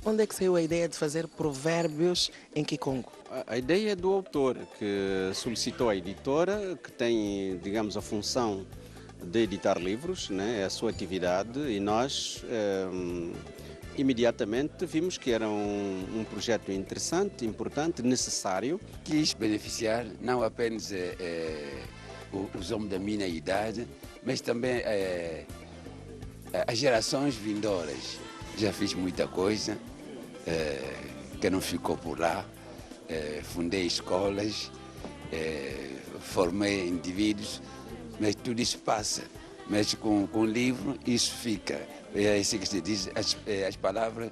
Onde é que saiu a ideia de fazer provérbios em Kikongo? A ideia é do autor, que solicitou à editora, que tem, digamos, a função de editar livros, né? É a sua atividade, e nós imediatamente vimos que era um projeto interessante, importante, necessário. Quis beneficiar não apenas os homens da minha idade, mas também as gerações vindouras. Já fiz muita coisa que não ficou por lá. Fundei escolas, formei indivíduos, mas tudo isso passa. Mas com o livro isso fica. É assim que se diz, as palavras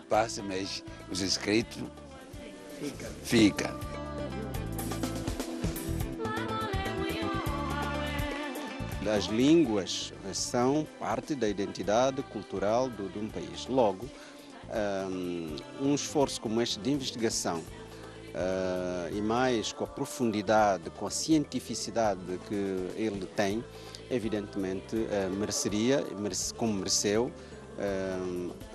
passam, mas os escritos fica. As línguas são parte da identidade cultural de um país. Logo, um esforço como este de investigação, e mais com a profundidade, com a cientificidade que ele tem, evidentemente mereceria, como mereceu,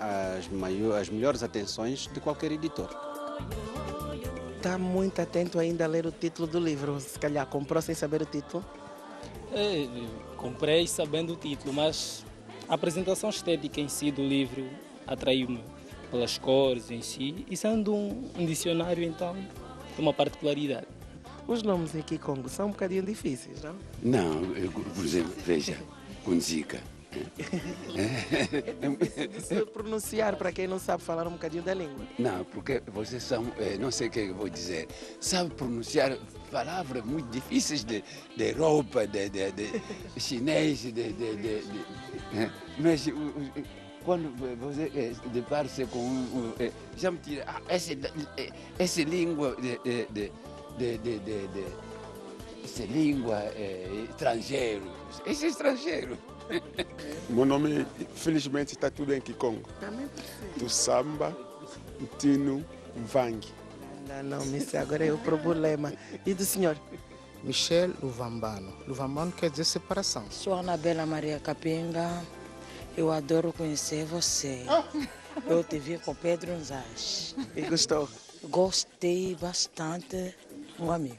as melhores atenções de qualquer editor. Está muito atento ainda a ler o título do livro, se calhar comprou sem saber o título? Comprei sabendo o título, mas a apresentação estética em si do livro atraiu-me pelas cores em si, e sendo um dicionário, então, tem uma particularidade. Os nomes em Kikongo são um bocadinho difíceis, não? Não, por exemplo, veja, Kunzika. Se pronunciar para quem não sabe falar um bocadinho da língua. Não, porque vocês são, não sei o que eu vou dizer, sabe pronunciar palavras muito difíceis de roupa, de chinês, mas quando você depara-se com já me tira, essa língua essa língua estrangeiro, esse estrangeiro. Meu nome, felizmente, está tudo em Kikongo. Do samba, tino, vangue. Não, isso agora é o problema. E do senhor? Michel Luvambano. Luvambano quer dizer separação. Sou Anabela Maria Capinga. Eu adoro conhecer você. Eu te vi com Pedro Nzás. E gostou? Gostei bastante, um amigo.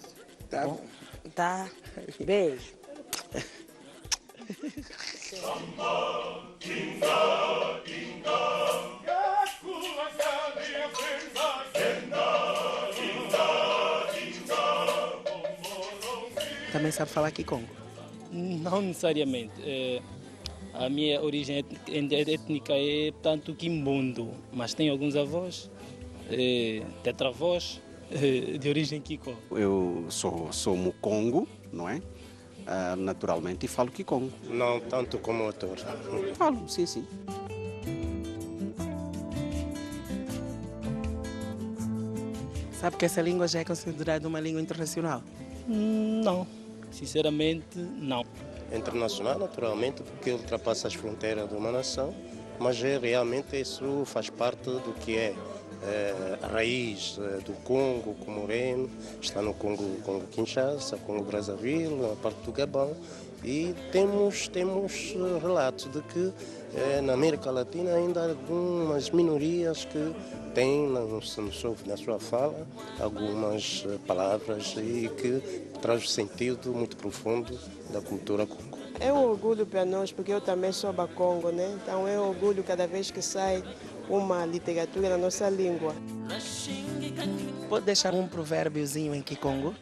Tá. Bom, tá. Beijo. Também sabe falar Kikongo? Não necessariamente. A minha origem étnica é, portanto, quimbundo, mas tenho alguns avós, tetravós, de origem Kikongo. Eu sou mukongo, não é? Naturalmente, e falo Kikongo. Não tanto como autor. Falo, sim, sim. Sabe que essa língua já é considerada uma língua internacional? Não, sinceramente não. Internacional, naturalmente, porque ultrapassa as fronteiras de uma nação, mas realmente isso faz parte do que é a raiz do Congo Comoreno, está no Congo Kinshasa, Congo Brazzaville, na parte do Gabão, e temos relatos de que na América Latina ainda há algumas minorias que têm na sua fala algumas palavras e que traz um sentido muito profundo da cultura Congo. É um orgulho para nós, porque eu também sou bacongo, né? Então é um orgulho cada vez que sai uma literatura na nossa língua. Pode deixar um provérbiozinho em Kikongo?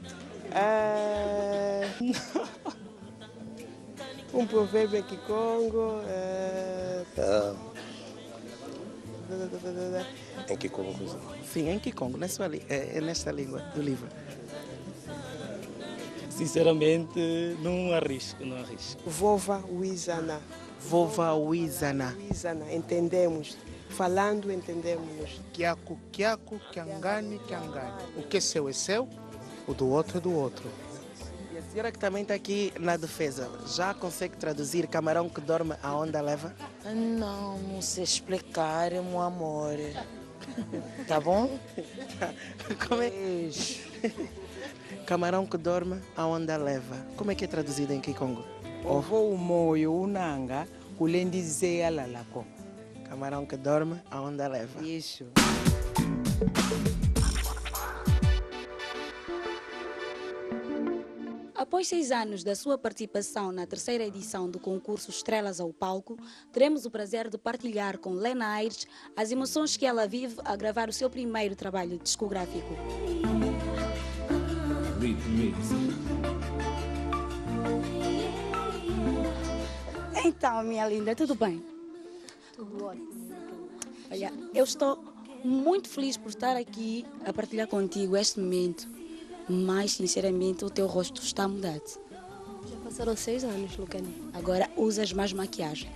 Um provérbio em Kikongo. Em Kikongo? Sim, em Kikongo, nesta língua do livro. Sinceramente, não arrisco. Vova Wizana. Vova Wizana. Wizana, entendemos. Falando, entendemos. Kiaku, kiaku, kiangani, kiangani. O que é seu, o do outro é do outro. senhora que também está aqui na defesa, já consegue traduzir camarão que dorme a onda leva? Não, não sei explicar, meu amor. Tá bom? Como é? Beijo. Camarão que dorme a onda leva. Como é que é traduzido em Kikongo? Ovo umoyo unanga kulendizeya lalako. Camarão que dorme a onda leva. Isso. Após 6 anos da sua participação na terceira edição do concurso Estrelas ao Palco, teremos o prazer de partilhar com Lena Aires as emoções que ela vive a gravar o seu primeiro trabalho discográfico. Então, minha linda, tudo bem? Tudo ótimo. Olha, eu estou muito feliz por estar aqui a partilhar contigo este momento, mas sinceramente o teu rosto está mudado. Já passaram 6 anos, Lucani. Agora usas mais maquiagem.